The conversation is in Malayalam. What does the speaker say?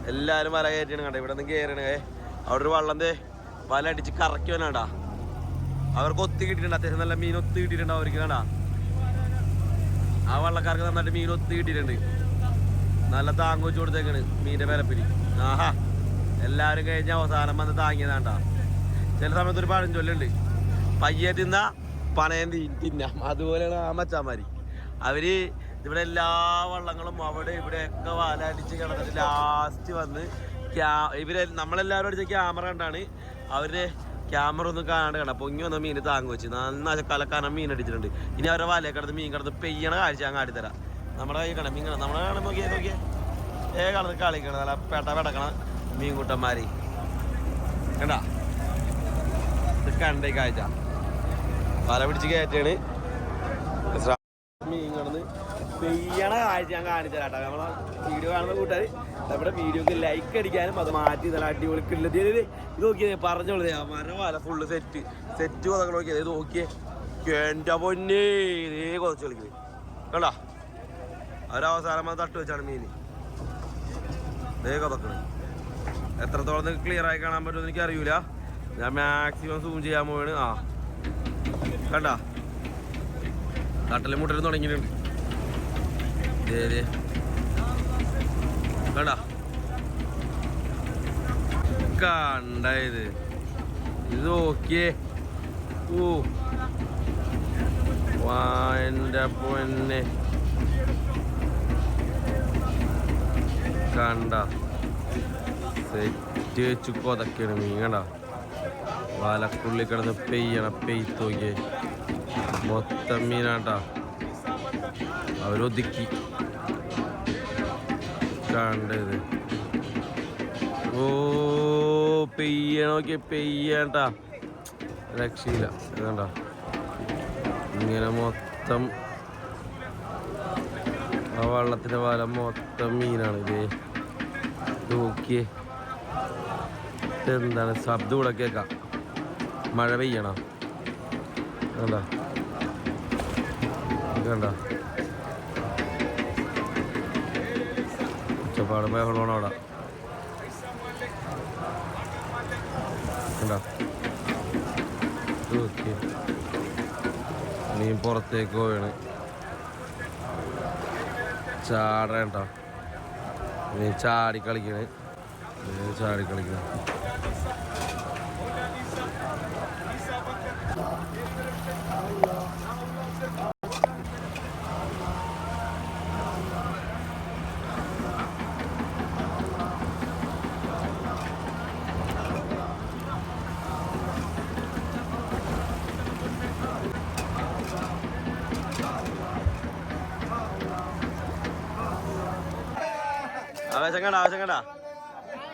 എല്ലാരും വല കയറ്റാണ് കണ്ട. ഇവിടെ നിന്ന് കയറണേ. അവിടെ ഒരു വള്ളന്തേ വല അടിച്ച് കറക്കുവാനാണ്ടാ. അവർക്ക് ഒത്തു കിട്ടിയിട്ടുണ്ട്. അത്യാവശ്യം നല്ല മീൻ ഒത്തു കിട്ടിയിട്ടുണ്ട് അവർക്ക്. കണ്ടാ ആ വള്ളക്കാർക്ക് നന്നായിട്ട് മീൻ ഒത്തു കിട്ടിയിട്ടുണ്ട്. നല്ല താങ്ങ് വെച്ച് കൊടുത്തേക്കാണ് മീൻ്റെ പരപ്പിന്. ആഹാ എല്ലാവരും കഴിഞ്ഞ അവസാനം വന്ന് താങ്ങിയതാണ്ടാ. ചില സമയത്ത് ഒരു പഴഞ്ചൊല്ലുണ്ട്, പയ്യെ തിന്ന പണയം തിന്നാം. അതുപോലെയാണ് ആ മച്ചാന്മാര്. അവര് ഇവിടെ എല്ലാ വള്ളങ്ങളും അവിടെ ഇവിടെയൊക്കെ വല അടിച്ച് കിടന്നിട്ട് ലാസ്റ്റ് വന്ന് ഇവരെ നമ്മളെല്ലാവരും അടിച്ച ക്യാമറ കണ്ടാണ് അവരുടെ ക്യാമറ ഒന്നും കാണാണ്ട് കണ്ട പൊങ്ങി വന്ന മീൻ താങ്ങ് വെച്ച് നന്നായി കലക്കാനം മീൻ അടിച്ചിട്ടുണ്ട്. ഇനി അവരുടെ വലയെ കിടന്ന് മീൻ കിടന്ന് പെയ്യണ കാഴ്ച ഞാൻ കാട്ടിത്തരാം. നമ്മുടെ കൈ കണ്ട മീൻ നമ്മളെ കാണാൻ നോക്കിയേ കിടന്ന് കളിക്കണം. നല്ല പെടക്കണ മീൻകൂട്ടന്മാര് കണ്ടാ. ഇത് കണ്ടേ കാഴ്ച. വല പിടിച്ച് കയറ്റാണ്. മീൻ കിടന്ന് പെയ്യണ കാഴ്ച ഞാൻ കാണിത്തരാട്ടോ. നമ്മളെ വീഡിയോ കാണുന്ന കൂട്ടുകാർ നമ്മുടെ വീഡിയോക്ക് ലൈക്ക് അടിക്കാനും അത് മാറ്റി നല്ല അടിപൊളിക്കുള്ളത് ഇത് നോക്കിയേ പറഞ്ഞോളൂ. മരം വല ഫുള്ള് സെറ്റ് കൊതക്ക നോക്കിയത്. ഇത് നോക്കിയേ എൻ്റെ പൊന്നേ ഇതേ കൊതച്ച് കളിക്കുന്നത് കണ്ടാ. അവരവസാനം അത് തട്ട് വെച്ചാണ് മീൻ ഇതേ കൊതക്കണ്. എത്രത്തോളം ക്ലിയർ ആയി കാണാൻ പറ്റുമെന്ന് എനിക്ക് അറിയൂല. ഞാൻ മാക്സിമം സൂം ചെയ്യാൻ പോവാണ്. ആ കണ്ടാ തട്ടലും മുട്ടലും തുടങ്ങിയിട്ടുണ്ട്. കണ്ടാ കണ്ടായത് ഇത് നോക്കിയേ. ഓ എൻ്റെ പൊന്നെ കണ്ട സെറ്റ് വെച്ച് കൊതക്കാണ് മീൻ. കണ്ട വലക്കുള്ളി കിടന്ന് പെയ്ത്ത് നോക്കിയേ. മൊത്തം മീനാട്ടാ അവരൊതുക്കി കണ്ടത്. ഓ നോക്കിയ പെയ്യാട്ടാ രക്ഷയില്ല. കണ്ട ഇങ്ങനെ മൊത്തം ആ വള്ളത്തിന്റെ വല മൊത്തം മീനാണ്. ഇതേ നോക്കിയേ. എന്താണ് ശബ്ദം കൂടെ കേൾക്കാം. മഴ പെയ്യണം. കണ്ട കണ്ട ഉച്ചപ്പാട് ബഹളമാണ് അവിടെ. കണ്ട ഓക്കെ മീൻ പുറത്തേക്ക് പോവാണ്. ചാടേണ്ട മീൻ ചാടിക്കളിക്കണ്. ആവേശം കണ്ട